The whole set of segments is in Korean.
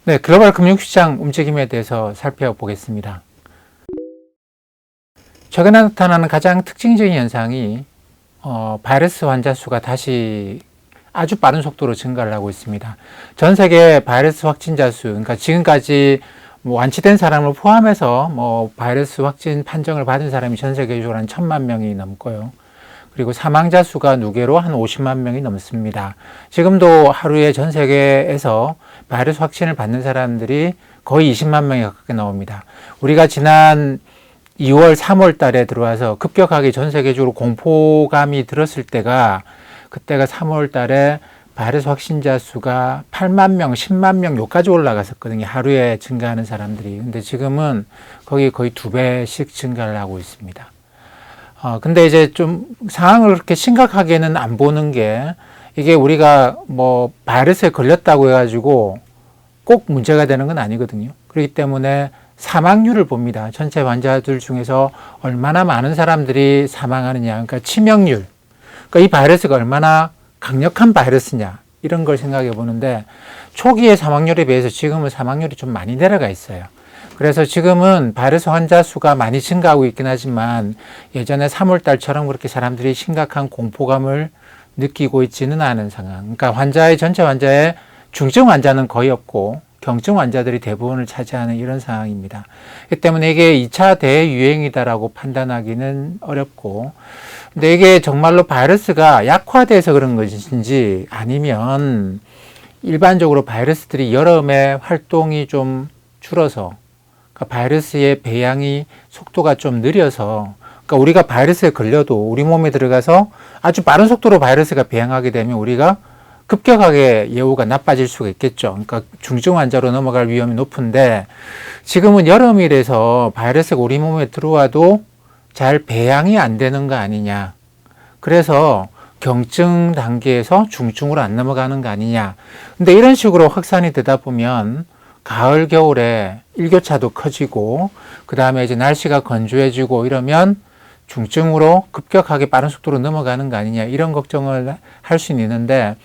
네, 글로벌 금융시장 움직임에 대해서 살펴보겠습니다. 최근에 나타나는 가장 특징적인 현상이 바이러스 환자 수가 다시 아주 빠른 속도로 증가를 하고 있습니다. 전 세계 바이러스 확진자 수, 그러니까 지금까지 완치된 사람을 포함해서 바이러스 확진 판정을 받은 사람이 전 세계적으로 한 1,000만 명이 넘고요. 그리고 사망자 수가 누계로 한 50만 명이 넘습니다. 지금도 하루에 전 세계에서 바이러스 확진을 받는 사람들이 거의 20만 명이 가깝게 나옵니다. 우리가 지난 2월, 3월 달에 들어와서 급격하게 전 세계적으로 공포감이 들었을 때가 그때가 3월 달에 바이러스 확진자 수가 8만 명, 10만 명 요까지 올라갔었거든요. 하루에 증가하는 사람들이. 근데 지금은 거의 2배씩 증가를 하고 있습니다. 근데 이제 좀 상황을 그렇게 심각하게는 안 보는 게 이게 우리가 바이러스에 걸렸다고 해가지고 꼭 문제가 되는 건 아니거든요. 그렇기 때문에 사망률을 봅니다. 전체 환자들 중에서 얼마나 많은 사람들이 사망하느냐. 그러니까 치명률. 그러니까 이 바이러스가 얼마나 강력한 바이러스냐. 이런 걸 생각해 보는데 초기의 사망률에 비해서 지금은 사망률이 좀 많이 내려가 있어요. 그래서 지금은 바이러스 환자 수가 많이 증가하고 있긴 하지만 예전에 3월 달처럼 그렇게 사람들이 심각한 공포감을 느끼고 있지는 않은 상황. 그러니까 전체 환자의 중증 환자는 거의 없고 경증 환자들이 대부분을 차지하는 이런 상황입니다. 그렇기 때문에 이게 2차 대유행이다라고 판단하기는 어렵고, 근데 이게 정말로 바이러스가 약화돼서 그런 것인지 아니면 일반적으로 바이러스들이 여름에 활동이 좀 줄어서 그러니까 바이러스의 배양이 속도가 좀 느려서 그러니까 우리가 바이러스에 걸려도 우리 몸에 들어가서 아주 빠른 속도로 바이러스가 배양하게 되면 우리가 급격하게 예후가 나빠질 수가 있겠죠. 그러니까 중증 환자로 넘어갈 위험이 높은데 지금은 여름이라서 바이러스가 우리 몸에 들어와도 잘 배양이 안 되는 거 아니냐. 그래서 경증 단계에서 중증으로 안 넘어가는 거 아니냐. 근데 이런 식으로 확산이 되다 보면 가을, 겨울에 일교차도 커지고 그 다음에 이제 날씨가 건조해지고 이러면 중증으로 급격하게 빠른 속도로 넘어가는 거 아니냐 이런 걱정을 할 수는 있는데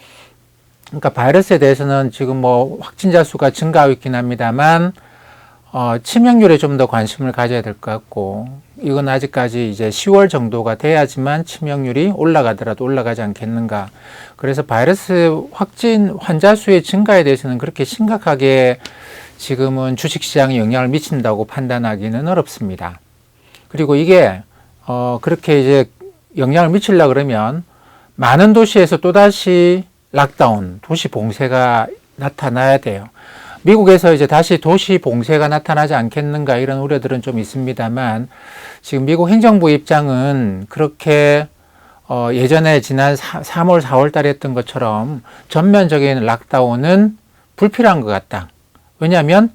그러니까 바이러스에 대해서는 지금 확진자 수가 증가하고 있긴 합니다만 치명률에 좀 더 관심을 가져야 될 것 같고 이건 아직까지 이제 10월 정도가 돼야지만 치명률이 올라가더라도 올라가지 않겠는가. 그래서 바이러스 확진 환자 수의 증가에 대해서는 그렇게 심각하게 지금은 주식시장에 영향을 미친다고 판단하기는 어렵습니다. 그리고 이게 그렇게 이제 영향을 미치려고 그러면 많은 도시에서 또다시 락다운, 도시 봉쇄가 나타나야 돼요. 미국에서 이제 다시 도시 봉쇄가 나타나지 않겠는가 이런 우려들은 좀 있습니다만 지금 미국 행정부 입장은 그렇게 예전에 지난 3월, 4월 달에 했던 것처럼 전면적인 락다운은 불필요한 것 같다. 왜냐하면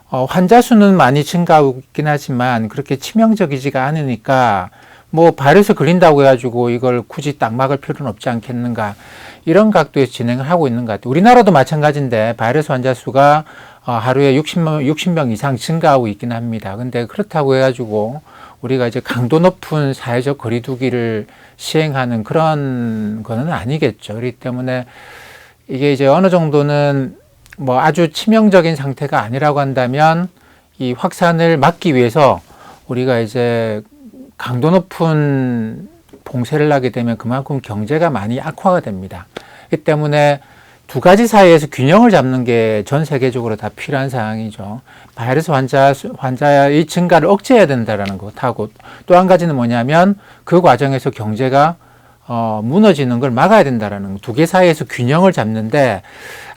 환자 수는 많이 증가하고 있긴 하지만 그렇게 치명적이지가 않으니까 바이러스 걸린다고 해가지고 이걸 굳이 딱 막을 필요는 없지 않겠는가 이런 각도에서 진행을 하고 있는 것 같아요. 우리나라도 마찬가지인데 바이러스 환자 수가 하루에 60명 이상 증가하고 있긴 합니다. 근데 그렇다고 해가지고 우리가 이제 강도 높은 사회적 거리두기를 시행하는 그런 거는 아니겠죠. 그렇기 때문에 이게 이제 어느 정도는 아주 치명적인 상태가 아니라고 한다면 이 확산을 막기 위해서 우리가 이제 강도 높은 봉쇄를 하게 되면 그만큼 경제가 많이 악화가 됩니다. 그렇기 때문에 두 가지 사이에서 균형을 잡는 게 전 세계적으로 다 필요한 상황이죠. 바이러스 환자의 증가를 억제해야 된다는 것하고 또 한 가지는 뭐냐면 그 과정에서 경제가 무너지는 걸 막아야 된다는 두 개 사이에서 균형을 잡는데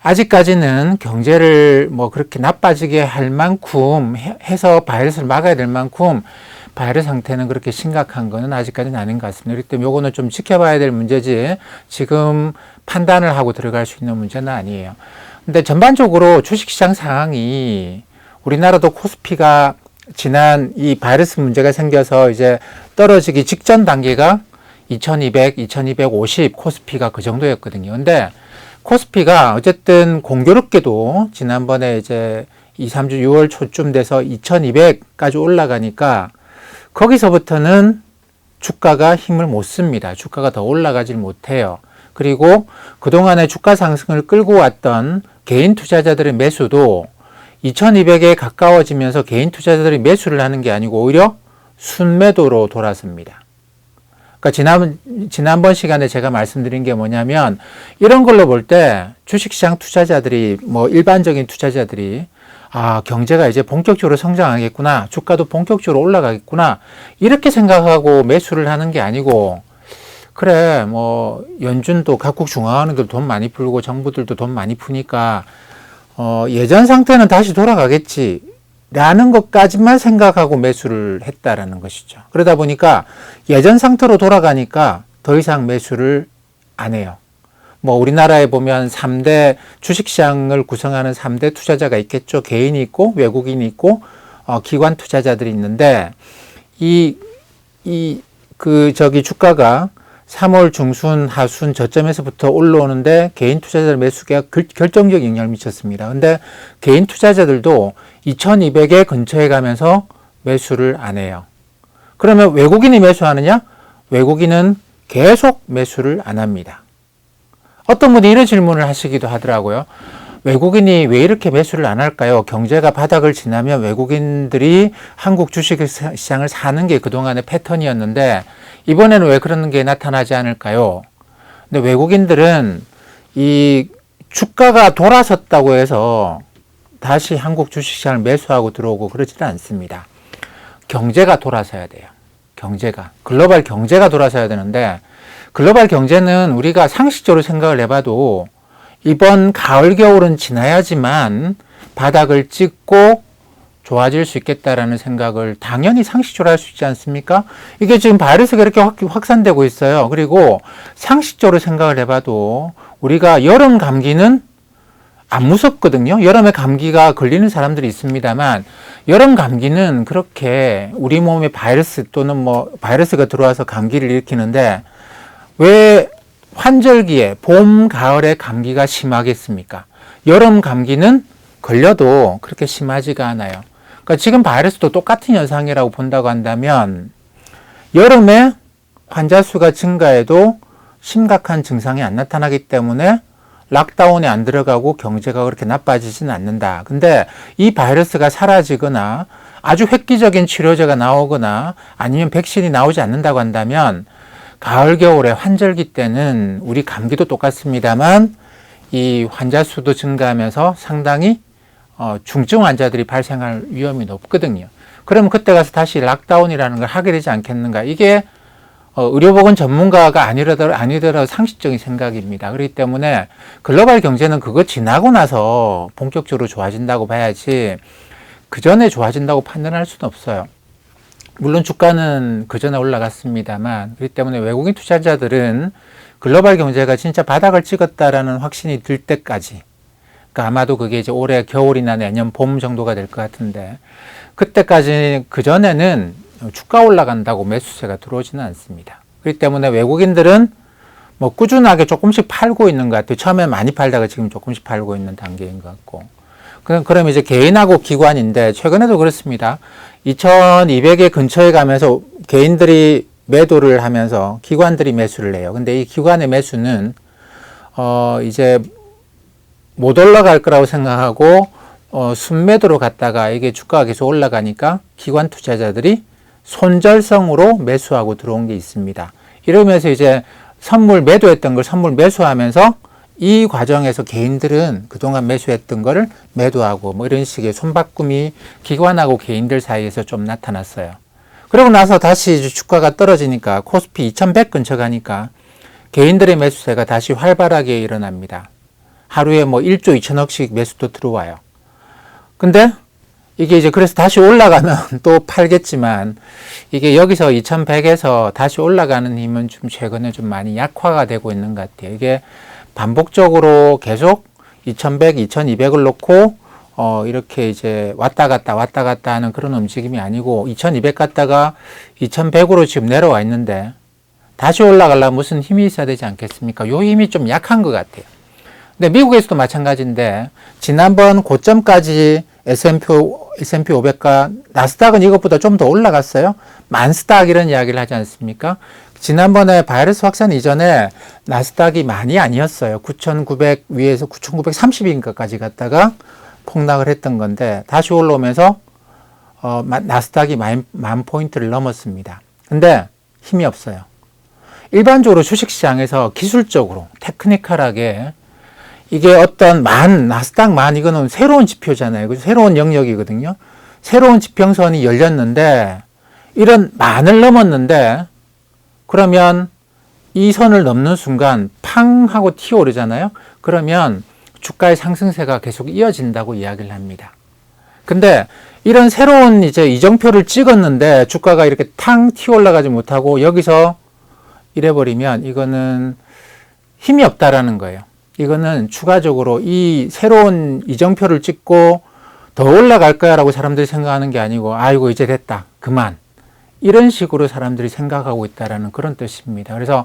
아직까지는 경제를 그렇게 나빠지게 할 만큼 해서 바이러스를 막아야 될 만큼 바이러스 상태는 그렇게 심각한 거는 아직까지는 아닌 것 같습니다. 그렇기 때문에 요거는 좀 지켜봐야 될 문제지 지금 판단을 하고 들어갈 수 있는 문제는 아니에요. 근데 전반적으로 주식시장 상황이 우리나라도 코스피가 지난 이 바이러스 문제가 생겨서 이제 떨어지기 직전 단계가 2200, 2250 코스피가 그 정도였거든요. 근데 코스피가 어쨌든 공교롭게도 지난번에 이제 2, 3주 6월 초쯤 돼서 2200까지 올라가니까 거기서부터는 주가가 힘을 못 씁니다. 주가가 더 올라가질 못해요. 그리고 그동안의 주가 상승을 끌고 왔던 개인 투자자들의 매수도 2200에 가까워지면서 개인 투자자들이 매수를 하는 게 아니고 오히려 순매도로 돌아섭니다. 그러니까 지난번 시간에 제가 말씀드린 게 뭐냐면 이런 걸로 볼 때 주식시장 투자자들이 뭐 일반적인 투자자들이 경제가 이제 본격적으로 성장하겠구나, 주가도 본격적으로 올라가겠구나 이렇게 생각하고 매수를 하는 게 아니고 그래 뭐 연준도 각국 중앙은행도 돈 많이 풀고 정부들도 돈 많이 푸니까 예전 상태는 다시 돌아가겠지 라는 것까지만 생각하고 매수를 했다라는 것이죠. 그러다 보니까 예전 상태로 돌아가니까 더 이상 매수를 안 해요. 뭐 우리나라에 보면 3대 주식시장을 구성하는 3대 투자자가 있겠죠. 개인이 있고 외국인이 있고 기관 투자자들이 있는데 주가가 3월 중순 하순 저점에서부터 올라오는데 개인 투자자들 매수가 결정적 영향을 미쳤습니다. 근데 개인 투자자들도 2200에 근처에 가면서 매수를 안 해요. 그러면 외국인이 매수하느냐? 외국인은 계속 매수를 안 합니다. 어떤 분이 이런 질문을 하시기도 하더라고요. 외국인이 왜 이렇게 매수를 안 할까요? 경제가 바닥을 지나면 외국인들이 한국 주식시장을 사는 게 그동안의 패턴이었는데 이번에는 왜 그런 게 나타나지 않을까요? 근데 외국인들은 이 주가가 돌아섰다고 해서 다시 한국 주식시장을 매수하고 들어오고 그러지는 않습니다. 경제가 돌아서야 돼요. 글로벌 경제가 돌아서야 되는데 글로벌 경제는 우리가 상식적으로 생각을 해봐도 이번 가을 겨울은 지나야지만 바닥을 찍고 좋아질 수 있겠다라는 생각을 당연히 상식적으로 할 수 있지 않습니까? 이게 지금 바이러스가 이렇게 확산되고 있어요. 그리고 상식적으로 생각을 해봐도 우리가 여름 감기는 안 무섭거든요. 여름에 감기가 걸리는 사람들이 있습니다만 여름 감기는 그렇게 우리 몸에 바이러스 또는 뭐 바이러스가 들어와서 감기를 일으키는데 왜 환절기에 봄, 가을에 감기가 심하겠습니까? 여름 감기는 걸려도 그렇게 심하지가 않아요. 그러니까 지금 바이러스도 똑같은 현상이라고 본다고 한다면 여름에 환자 수가 증가해도 심각한 증상이 안 나타나기 때문에 락다운에 안 들어가고 경제가 그렇게 나빠지지는 않는다. 근데 이 바이러스가 사라지거나 아주 획기적인 치료제가 나오거나 아니면 백신이 나오지 않는다고 한다면 가을, 겨울에 환절기 때는 우리 감기도 똑같습니다만 이 환자 수도 증가하면서 상당히 중증 환자들이 발생할 위험이 높거든요. 그러면 그때 가서 다시 락다운이라는 걸 하게 되지 않겠는가. 이게 의료보건 전문가가 아니더라도 상식적인 생각입니다. 그렇기 때문에 글로벌 경제는 그거 지나고 나서 본격적으로 좋아진다고 봐야지 그 전에 좋아진다고 판단할 수는 없어요. 물론 주가는 그 전에 올라갔습니다만 그렇기 때문에 외국인 투자자들은 글로벌 경제가 진짜 바닥을 찍었다라는 확신이 들 때까지 그러니까 아마도 그게 이제 올해 겨울이나 내년 봄 정도가 될 것 같은데 그때까지 그 전에는 주가 올라간다고 매수세가 들어오지는 않습니다. 그렇기 때문에 외국인들은 뭐 꾸준하게 조금씩 팔고 있는 것 같아요. 처음에 많이 팔다가 지금 조금씩 팔고 있는 단계인 것 같고. 그럼 이제 개인하고 기관인데 최근에도 그렇습니다. 2200에 근처에 가면서 개인들이 매도를 하면서 기관들이 매수를 해요. 근데 이 기관의 매수는 이제 못 올라갈 거라고 생각하고 순매도로 갔다가 이게 주가가 계속 올라가니까 기관 투자자들이 손절성으로 매수하고 들어온 게 있습니다. 이러면서 이제 선물 매도했던 걸 선물 매수하면서 이 과정에서 개인들은 그동안 매수했던 거를 매도하고 뭐 이런 식의 손바꿈이 기관하고 개인들 사이에서 좀 나타났어요. 그러고 나서 다시 주가가 떨어지니까 코스피 2100 근처 가니까 개인들의 매수세가 다시 활발하게 일어납니다. 하루에 뭐 1조 2천억씩 매수도 들어와요. 근데 이게 이제 그래서 다시 올라가면 또 팔겠지만 이게 여기서 2100에서 다시 올라가는 힘은 좀 최근에 좀 많이 약화가 되고 있는 것 같아요. 이게 반복적으로 계속 2100, 2200을 놓고 이렇게 이제 왔다 갔다 하는 그런 움직임이 아니고 2200 갔다가 2100으로 지금 내려와 있는데 다시 올라가려면 무슨 힘이 있어야 되지 않겠습니까? 요 힘이 좀 약한 것 같아요. 근데 미국에서도 마찬가지인데 지난번 고점까지 S&P 500과 나스닥은 이것보다 좀 더 올라갔어요. 만스닥 이런 이야기를 하지 않습니까? 지난번에 바이러스 확산 이전에 나스닥이 많이 아니었어요. 9,900 위에서 9,930인가까지 갔다가 폭락을 했던 건데 다시 올라오면서 나스닥이 10,000포인트를 넘었습니다. 근데 힘이 없어요. 일반적으로 주식시장에서 기술적으로 테크니컬하게 이게 어떤 나스닥 이거는 새로운 지표잖아요. 새로운 영역이거든요. 새로운 지평선이 열렸는데 이런 만을 넘었는데 그러면 이 선을 넘는 순간 팡 하고 튀어오르잖아요. 그러면 주가의 상승세가 계속 이어진다고 이야기를 합니다. 근데 이런 새로운 이제 이정표를 찍었는데 주가가 이렇게 탕 튀어 올라가지 못하고 여기서 이래버리면 이거는 힘이 없다라는 거예요. 이거는 추가적으로 이 새로운 이정표를 찍고 더 올라갈 거야라고 사람들이 생각하는 게 아니고 아이고 이제 됐다 그만 이런 식으로 사람들이 생각하고 있다라는 그런 뜻입니다. 그래서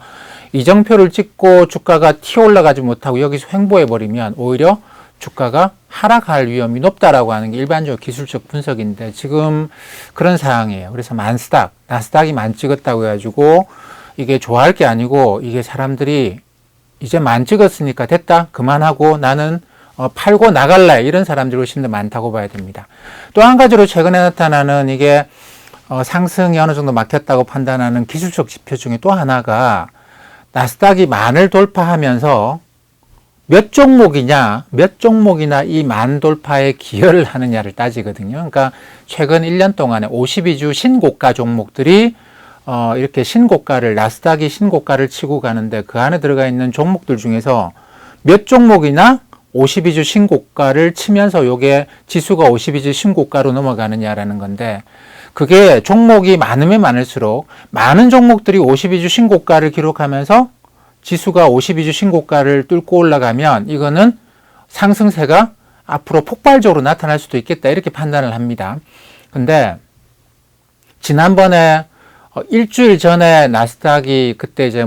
이정표를 찍고 주가가 튀어 올라가지 못하고 여기서 횡보해 버리면 오히려 주가가 하락할 위험이 높다라고 하는 게 일반적으로 기술적 분석인데 지금 그런 상황이에요. 그래서 나스닥이 만 찍었다고 해가지고 이게 좋아할 게 아니고 이게 사람들이 이제 만 찍었으니까 됐다 그만하고 나는 팔고 나갈래 이런 사람들이 훨씬 더 많다고 봐야 됩니다. 또 한 가지로 최근에 나타나는 이게 상승이 어느 정도 막혔다고 판단하는 기술적 지표 중에 또 하나가 나스닥이 만을 돌파하면서 몇 종목이나 이 만 돌파에 기여를 하느냐를 따지거든요. 그러니까 최근 1년 동안에 52주 신고가 종목들이 이렇게 나스닥이 신고가를 치고 가는데 그 안에 들어가 있는 종목들 중에서 몇 종목이나 52주 신고가를 치면서 요게 지수가 52주 신고가로 넘어가느냐라는 건데 그게 종목이 많으면 많을수록 많은 종목들이 52주 신고가를 기록하면서 지수가 52주 신고가를 뚫고 올라가면 이거는 상승세가 앞으로 폭발적으로 나타날 수도 있겠다 이렇게 판단을 합니다. 근데 지난번에 일주일 전에 나스닥이 그때 이제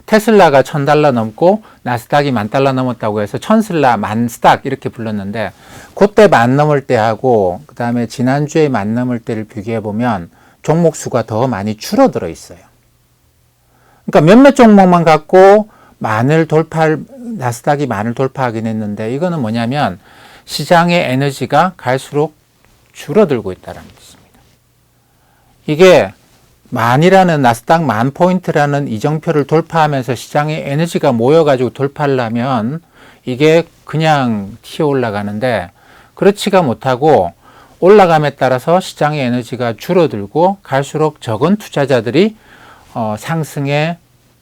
테슬라가 $1,000 넘고 나스닥이 $10,000 넘었다고 해서 천슬라 만스닥 이렇게 불렀는데 그때 만 넘을 때하고 그 다음에 지난주에 만 넘을 때를 비교해 보면 종목 수가 더 많이 줄어들어 있어요. 그러니까 몇몇 종목만 갖고 나스닥이 만을 돌파하긴 했는데 이거는 뭐냐면 시장의 에너지가 갈수록 줄어들고 있다는 뜻입니다. 이게 만이라는 나스닥 10,000포인트라는 이정표를 돌파하면서 시장에 에너지가 모여가지고 돌파하려면 이게 그냥 튀어 올라가는데 그렇지가 못하고 올라감에 따라서 시장의 에너지가 줄어들고 갈수록 적은 투자자들이 상승에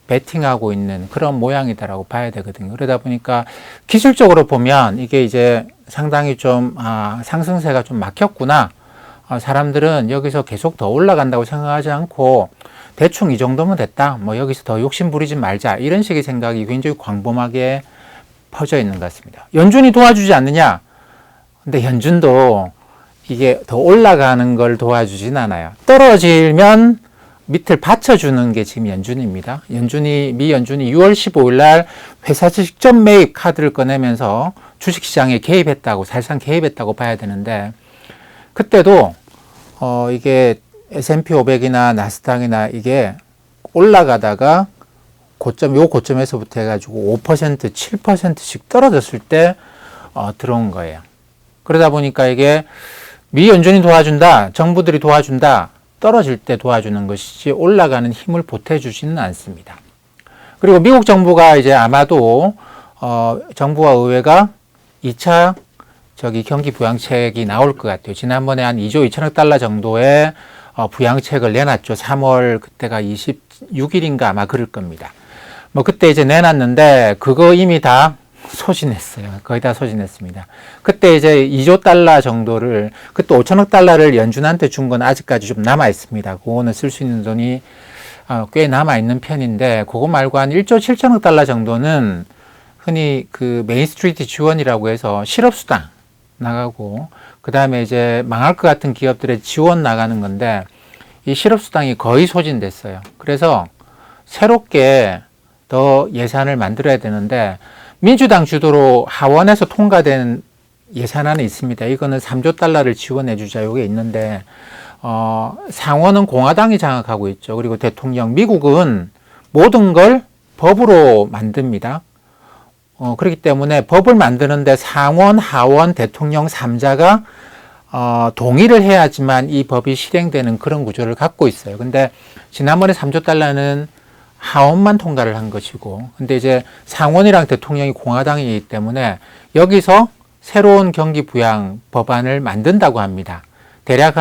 베팅하고 있는 그런 모양이다라고 봐야 되거든요. 그러다 보니까 기술적으로 보면 이게 이제 상당히 좀 상승세가 좀 막혔구나. 사람들은 여기서 계속 더 올라간다고 생각하지 않고 대충 이 정도면 됐다. 여기서 더 욕심 부리지 말자. 이런 식의 생각이 굉장히 광범하게 퍼져 있는 것 같습니다. 연준이 도와주지 않느냐? 근데 연준도 이게 더 올라가는 걸 도와주진 않아요. 떨어지면 밑을 받쳐주는 게 지금 연준입니다. 미 연준이 6월 15일 날 회사 직접 매입 카드를 꺼내면서 주식시장에 개입했다고, 사실상 개입했다고 봐야 되는데, 그때도 이게 S&P 500이나 나스닥이나 이게 올라가다가 요 고점에서부터 해가지고 5%, 7%씩 떨어졌을 때 들어온 거예요. 그러다 보니까 이게 미 연준이 도와준다, 정부들이 도와준다, 떨어질 때 도와주는 것이지 올라가는 힘을 보태주지는 않습니다. 그리고 미국 정부가 이제 아마도 정부와 의회가 2차 경기 부양책이 나올 것 같아요. 지난번에 한 2조 2천억 달러 정도의 부양책을 내놨죠. 3월 그때가 26일인가 아마 그럴 겁니다. 그때 이제 내놨는데 그거 이미 다 소진했어요. 거의 다 소진했습니다. 그때 이제 2조 달러 정도를, 그때 5천억 달러를 연준한테 준 건 아직까지 좀 남아 있습니다. 그거는 쓸 수 있는 돈이 꽤 남아 있는 편인데, 그거 말고 한 1조 7천억 달러 정도는 흔히 그 메인스트리트 지원이라고 해서 실업수당 나가고, 그 다음에 이제 망할 것 같은 기업들의 지원 나가는 건데, 이 실업수당이 거의 소진됐어요. 그래서 새롭게 더 예산을 만들어야 되는데, 민주당 주도로 하원에서 통과된 예산안이 있습니다. 이거는 3조 달러를 지원해 주자, 이게 있는데, 상원은 공화당이 장악하고 있죠. 그리고 대통령, 미국은 모든 걸 법으로 만듭니다. 그렇기 때문에 법을 만드는데 상원, 하원, 대통령 3자가 동의를 해야지만 이 법이 실행되는 그런 구조를 갖고 있어요. 근데 지난번에 3조 달러는 하원만 통과를 한 것이고, 근데 이제 상원이랑 대통령이 공화당이기 때문에 여기서 새로운 경기 부양 법안을 만든다고 합니다. 대략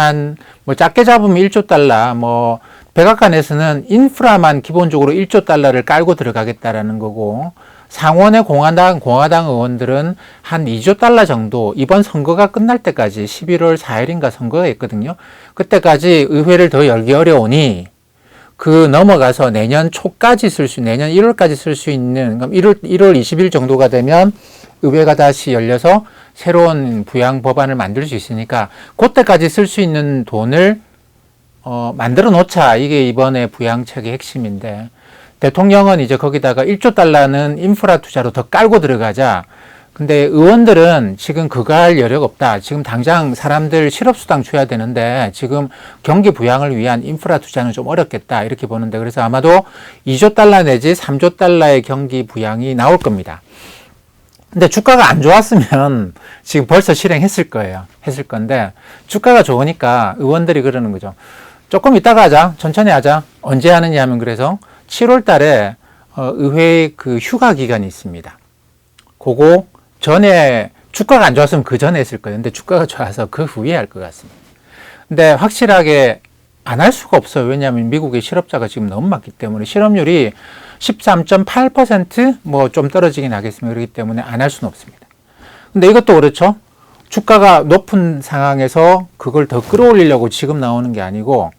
뭐 작게 잡으면 1조 달러, 뭐 백악관에서는 인프라만 기본적으로 1조 달러를 깔고 들어가겠다라는 거고, 상원의 공화당 의원들은 한 2조 달러 정도 이번 선거가 끝날 때까지 11월 4일인가 선거가 있거든요. 그때까지 의회를 더 열기 어려우니 그 넘어가서 내년 초까지 내년 1월까지 쓸 수 있는, 그럼 1월 20일 정도가 되면 의회가 다시 열려서 새로운 부양 법안을 만들 수 있으니까 그때까지 쓸 수 있는 돈을 만들어 놓자. 이게 이번에 부양책의 핵심인데, 대통령은 이제 거기다가 1조 달러는 인프라 투자로 더 깔고 들어가자. 근데 의원들은 지금 그거 할 여력 없다. 지금 당장 사람들 실업수당 줘야 되는데 지금 경기 부양을 위한 인프라 투자는 좀 어렵겠다. 이렇게 보는데, 그래서 아마도 2조 달러 내지 3조 달러의 경기 부양이 나올 겁니다. 근데 주가가 안 좋았으면 지금 벌써 실행했을 거예요. 했을 건데 주가가 좋으니까 의원들이 그러는 거죠. 조금 이따가 하자. 천천히 하자. 언제 하느냐 하면, 그래서 7월 달에 의회 그 휴가 기간이 있습니다. 그거 전에 주가가 안 좋았으면 그 전에 했을 거예요. 근데 주가가 좋아서 그 후에 할 것 같습니다. 근데 확실하게 안 할 수가 없어요. 왜냐하면 미국의 실업자가 지금 너무 많기 때문에 실업률이 13.8% 뭐 좀 떨어지긴 하겠습니다. 그렇기 때문에 안 할 수는 없습니다. 근데 이것도 그렇죠. 주가가 높은 상황에서 그걸 더 끌어올리려고 지금 나오는 게 아니고,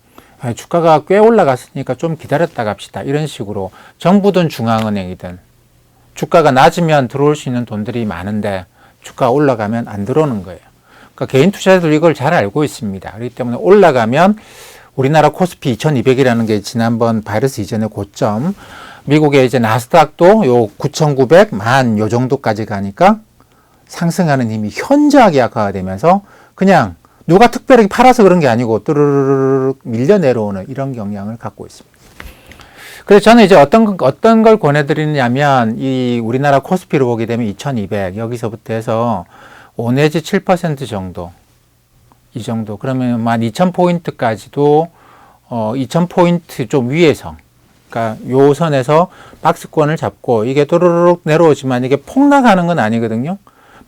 주가가 꽤 올라갔으니까 좀 기다렸다 갑시다. 이런 식으로 정부든 중앙은행이든 주가가 낮으면 들어올 수 있는 돈들이 많은데 주가가 올라가면 안 들어오는 거예요. 그러니까 개인 투자자들 이걸 잘 알고 있습니다. 그렇기 때문에 올라가면 우리나라 코스피 2200이라는 게 지난번 바이러스 이전의 고점, 미국의 이제 나스닥도 요 9,900, 만 요 정도까지 가니까 상승하는 힘이 현저하게 약화가 되면서 그냥 누가 특별하게 팔아서 그런 게 아니고 뚜루루룩 밀려 내려오는 이런 경향을 갖고 있습니다. 그래서 저는 이제 어떤 걸 권해드리냐면, 이 우리나라 코스피로 보게 되면 2200, 여기서부터 해서 5 내지 7% 정도, 이 정도. 그러면 12,000포인트까지도, 2,000포인트 좀 위에서, 그러니까 요 선에서 박스권을 잡고, 이게 도르륵 내려오지만 이게 폭락하는 건 아니거든요.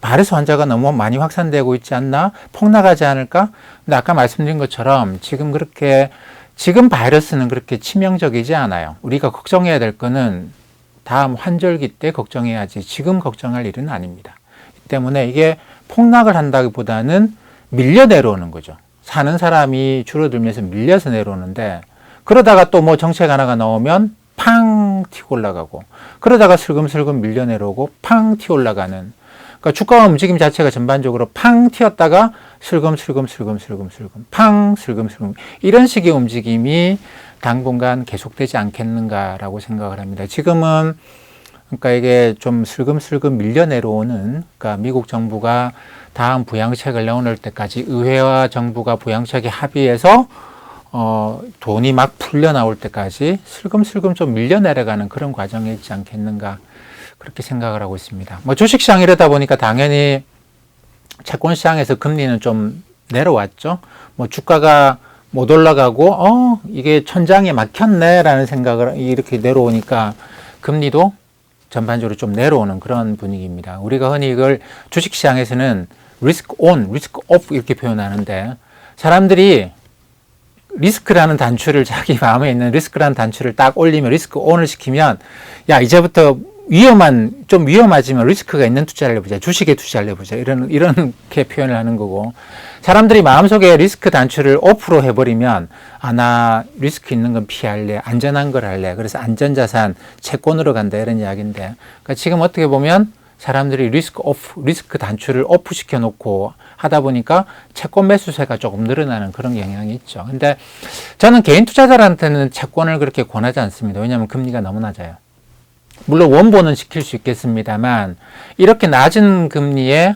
바이러스 환자가 너무 많이 확산되고 있지 않나? 폭락하지 않을까? 근데 아까 말씀드린 것처럼 지금 바이러스는 그렇게 치명적이지 않아요. 우리가 걱정해야 될 거는 다음 환절기 때 걱정해야지 지금 걱정할 일은 아닙니다. 때문에 이게 폭락을 한다기보다는 밀려 내려오는 거죠. 사는 사람이 줄어들면서 밀려서 내려오는데, 그러다가 또 뭐 정책 하나가 나오면 팡 튀고 올라가고, 그러다가 슬금슬금 밀려 내려오고 팡 튀어 올라가는, 그러니까 주가 움직임 자체가 전반적으로 팡 튀었다가 슬금슬금 팡 슬금슬금 이런 식의 움직임이 당분간 계속되지 않겠는가라고 생각을 합니다. 지금은 그러니까 이게 좀 슬금슬금 밀려 내려오는, 그러니까 미국 정부가 다음 부양책을 내놓을 때까지 의회와 정부가 부양책에 합의해서 돈이 막 풀려 나올 때까지 슬금슬금 좀 밀려 내려가는 그런 과정이 있지 않겠는가, 그렇게 생각을 하고 있습니다. 뭐 주식시장 이러다 보니까 당연히 채권시장에서 금리는 좀 내려왔죠. 뭐 주가가 못 올라가고 이게 천장에 막혔네라는 생각을 이렇게 내려오니까 금리도 전반적으로 좀 내려오는 그런 분위기입니다. 우리가 흔히 이걸 주식시장에서는 리스크 온, 리스크 오프 이렇게 표현하는데, 사람들이 리스크라는 단추를, 자기 마음에 있는 리스크라는 단추를 딱 올리면, 리스크 온을 시키면, 야 이제부터 좀 위험하지만 리스크가 있는 투자를 해보자, 주식에 투자를 해보자, 이렇게 표현을 하는 거고, 사람들이 마음속에 리스크 단추를 오프로 해버리면, 나 리스크 있는 건 피할래, 안전한 걸 할래, 그래서 안전자산, 채권으로 간다, 이런 이야기인데, 그러니까 지금 어떻게 보면 사람들이 리스크 단추를 오프 시켜놓고 하다 보니까 채권 매수세가 조금 늘어나는 그런 영향이 있죠. 근데 저는 개인 투자자들한테는 채권을 그렇게 권하지 않습니다. 왜냐하면 금리가 너무 낮아요. 물론 원본은 지킬 수 있겠습니다만, 이렇게 낮은 금리에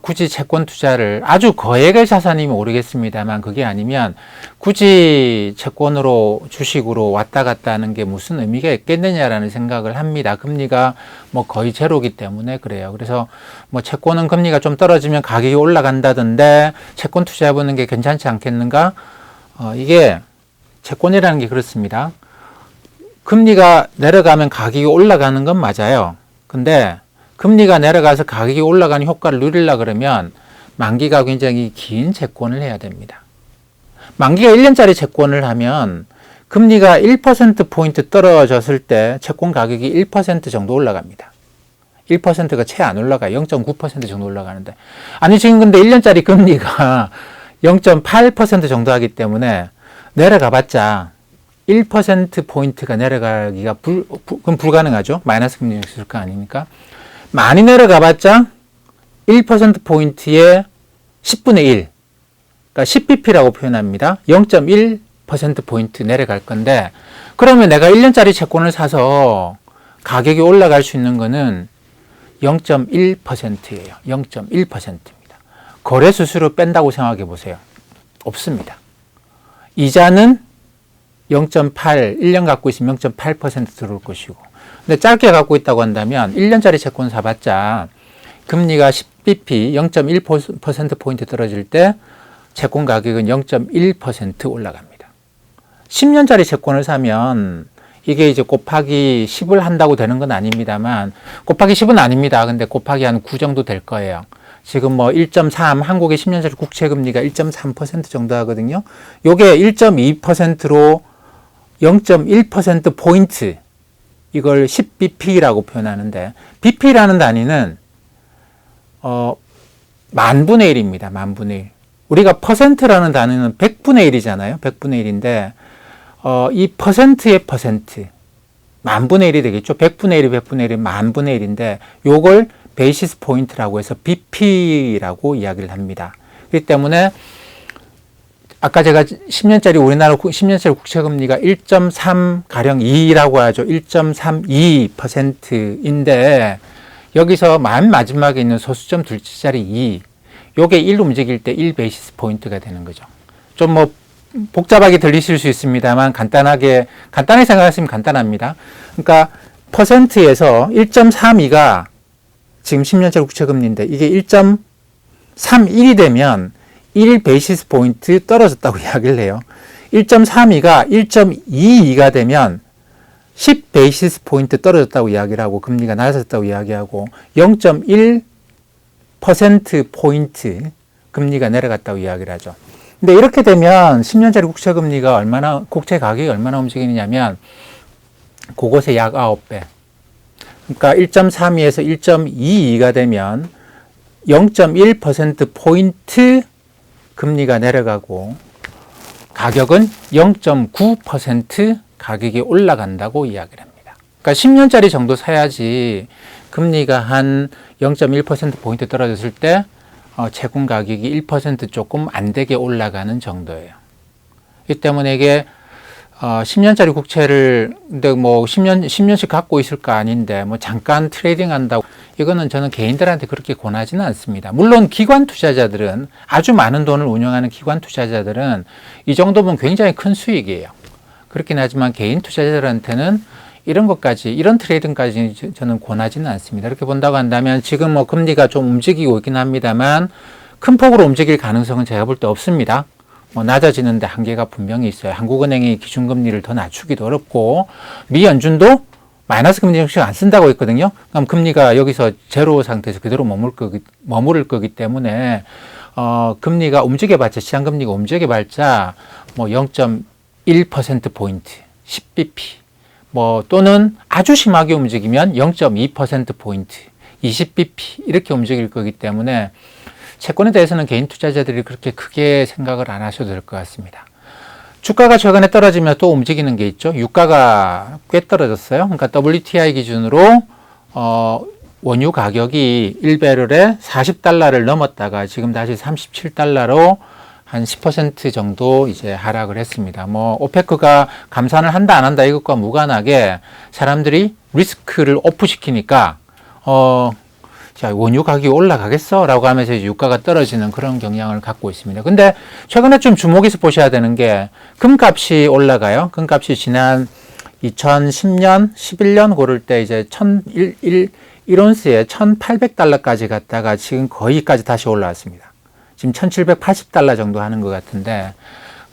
굳이 채권 투자를 아주 거액의 자산이면 모르겠습니다만 그게 아니면 굳이 채권으로 주식으로 왔다 갔다 하는 게 무슨 의미가 있겠느냐라는 생각을 합니다. 금리가 뭐 거의 제로기 때문에 그래요. 그래서 뭐 채권은 금리가 좀 떨어지면 가격이 올라간다던데 채권 투자해보는 게 괜찮지 않겠는가? 이게 채권이라는 게 그렇습니다. 금리가 내려가면 가격이 올라가는 건 맞아요. 근데 금리가 내려가서 가격이 올라가는 효과를 누리려고 그러면 만기가 굉장히 긴 채권을 해야 됩니다. 만기가 1년짜리 채권을 하면 금리가 1%포인트 떨어졌을 때 채권 가격이 1% 정도 올라갑니다. 1%가 채 안 올라가요. 0.9% 정도 올라가는데. 아니, 지금 근데 1년짜리 금리가 0.8% 정도 하기 때문에 내려가봤자 1%포인트가 내려가기가 그럼 불가능하죠. 마이너스 금리 수가 아닙니까? 많이 내려가봤자 1%포인트의 10분의 1, 그러니까 10bp라고 표현합니다. 0.1%포인트 내려갈 건데, 그러면 내가 1년짜리 채권을 사서 가격이 올라갈 수 있는 거는 0.1%예요. 0.1%입니다. 거래 수수료 뺀다고 생각해 보세요. 없습니다. 이자는 0.8, 1년 갖고 있으면 0.8% 들어올 것이고, 근데 짧게 갖고 있다고 한다면 1년짜리 채권 사봤자 금리가 10bp 0.1%포인트 떨어질 때 채권 가격은 0.1% 올라갑니다. 10년짜리 채권을 사면 이게 이제 곱하기 10을 한다고 되는 건 아닙니다만, 곱하기 10은 아닙니다. 근데 곱하기 한 9 정도 될 거예요. 지금 뭐 1.3, 한국의 10년짜리 국채 금리가 1.3% 정도 하거든요. 요게 1.2%로 0.1% 포인트, 이걸 10bp라고 표현하는데, bp라는 단위는 만분의 1입니다. 만분의 1. 우리가 퍼센트라는 단위는 100분의 1이잖아요. 100분의 1인데 이 퍼센트의 퍼센트, 만분의 1이 되겠죠. 100분의 1이 100분의 1이 만분의 1인데 요걸 베이시스 포인트라고 해서 bp라고 이야기를 합니다. 그렇기 때문에 아까 제가 10년짜리 우리나라 10년짜리 국채금리가 1.3 가령 2라고 하죠. 1.32%인데 여기서 맨 마지막에 있는 소수점 둘째자리 2, 요게 1 움직일 때 1 베이시스 포인트가 되는 거죠. 좀 뭐 복잡하게 들리실 수 있습니다만 간단하게 생각하시면 간단합니다. 그러니까 퍼센트에서 1.32가 지금 10년짜리 국채금리인데 이게 1.31이 되면 1 베이시스 포인트 떨어졌다고 이야기를 해요. 1.32가 1.22가 되면 10 베이시스 포인트 떨어졌다고 이야기를 하고 금리가 낮아졌다고 이야기하고 0.1% 포인트 금리가 내려갔다고 이야기를 하죠. 근데 이렇게 되면 10년짜리 국채 가격이 얼마나 움직이냐면 그곳의 약 9배. 그러니까 1.32에서 1.22가 되면 0.1% 포인트 금리가 내려가고 가격은 0.9% 가격이 올라간다고 이야기를 합니다. 그러니까 10년짜리 정도 사야지 금리가 한 0.1% 포인트 떨어졌을 때 채권 가격이 1% 조금 안 되게 올라가는 정도예요. 이 때문에 이게 10년짜리 국채를 근데 뭐 10년씩 갖고 있을 거 아닌데 뭐 잠깐 트레이딩 한다고, 이거는 저는 개인들한테 그렇게 권하지는 않습니다. 물론 기관 투자자들은, 아주 많은 돈을 운영하는 기관 투자자들은 이 정도면 굉장히 큰 수익이에요. 그렇긴 하지만 개인 투자자들한테는 이런 트레이딩까지 저는 권하지는 않습니다. 이렇게 본다고 한다면 지금 뭐 금리가 좀 움직이고 있긴 합니다만 큰 폭으로 움직일 가능성은 제가 볼 때 없습니다. 뭐 낮아지는데 한계가 분명히 있어요. 한국은행이 기준금리를 더 낮추기도 어렵고 미 연준도 마이너스 금리 정책 안 쓴다고 했거든요. 그럼 금리가 여기서 제로 상태에서 그대로 머무를 거기 때문에 금리가 움직여봤자, 시장금리가 움직여봤자 뭐 0.1% 포인트, 10bp 뭐 또는 아주 심하게 움직이면 0.2% 포인트, 20bp 이렇게 움직일 거기 때문에 채권에 대해서는 개인 투자자들이 그렇게 크게 생각을 안 하셔도 될 것 같습니다. 주가가 최근에 떨어지면 또 움직이는 게 있죠. 유가가 꽤 떨어졌어요. 그러니까 WTI 기준으로 원유 가격이 1배럴에 $40를 넘었다가 지금 다시 $37로 한 10% 정도 이제 하락을 했습니다. 뭐 오페크가 감산을 한다 안 한다 이것과 무관하게 사람들이 리스크를 오프시키니까 자, 원유 가격이 올라가겠어? 라고 하면서 이제 유가가 떨어지는 그런 경향을 갖고 있습니다. 근데 최근에 좀 주목해서 보셔야 되는 게 금값이 올라가요. 금값이 지난 2010년, 11년 고를 때 이제 1온스에 1,800달러까지 갔다가 지금 거기까지 다시 올라왔습니다. 지금 1,780달러 정도 하는 것 같은데,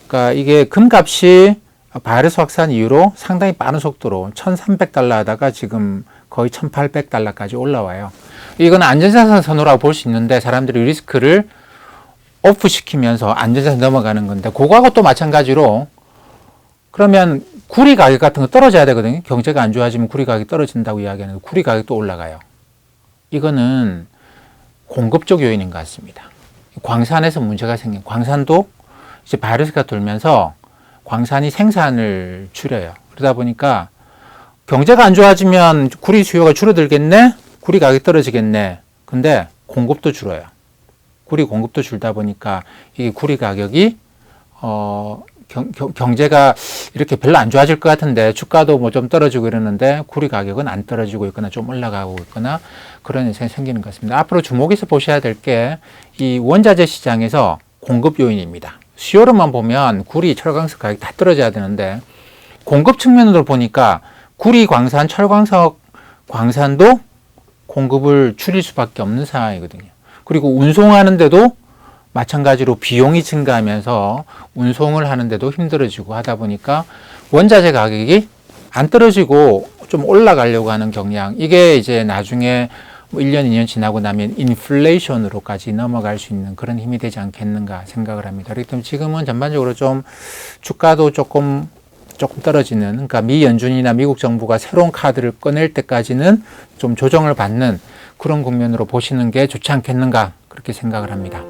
그러니까 이게 금값이 바이러스 확산 이후로 상당히 빠른 속도로 1,300달러 하다가 지금 거의 1,800달러까지 올라와요. 이건 안전자산 선호라고 볼 수 있는데 사람들이 리스크를 오프 시키면서 안전자산 넘어가는 건데, 그거하고 또 마찬가지로 그러면 구리 가격 같은 거 떨어져야 되거든요. 경제가 안 좋아지면 구리 가격이 떨어진다고 이야기하는데 구리 가격도 올라가요. 이거는 공급적 요인인 것 같습니다. 광산에서 문제가 생긴, 광산도 이제 바이러스가 돌면서 광산이 생산을 줄여요. 그러다 보니까 경제가 안 좋아지면 구리 수요가 줄어들겠네? 구리 가격이 떨어지겠네? 근데 공급도 줄어요. 구리 공급도 줄다 보니까 이 구리 가격이 경제가 이렇게 별로 안 좋아질 것 같은데 주가도 뭐 좀 떨어지고 이러는데 구리 가격은 안 떨어지고 있거나 좀 올라가고 있거나 그런 현상이 생기는 것 같습니다. 앞으로 주목해서 보셔야 될 게 이 원자재 시장에서 공급 요인입니다. 수요로만 보면 구리, 철광석 가격이 다 떨어져야 되는데 공급 측면으로 보니까 구리, 광산, 철광석, 광산도 공급을 줄일 수밖에 없는 상황이거든요. 그리고 운송하는데도 마찬가지로 비용이 증가하면서 운송을 하는데도 힘들어지고 하다 보니까 원자재 가격이 안 떨어지고 좀 올라가려고 하는 경향, 이게 이제 나중에 1년, 2년 지나고 나면 인플레이션으로까지 넘어갈 수 있는 그런 힘이 되지 않겠는가 생각을 합니다. 그렇기 때문에 지금은 전반적으로 좀 주가도 조금 떨어지는, 그러니까 미 연준이나 미국 정부가 새로운 카드를 꺼낼 때까지는 좀 조정을 받는 그런 국면으로 보시는 게 좋지 않겠는가 그렇게 생각을 합니다.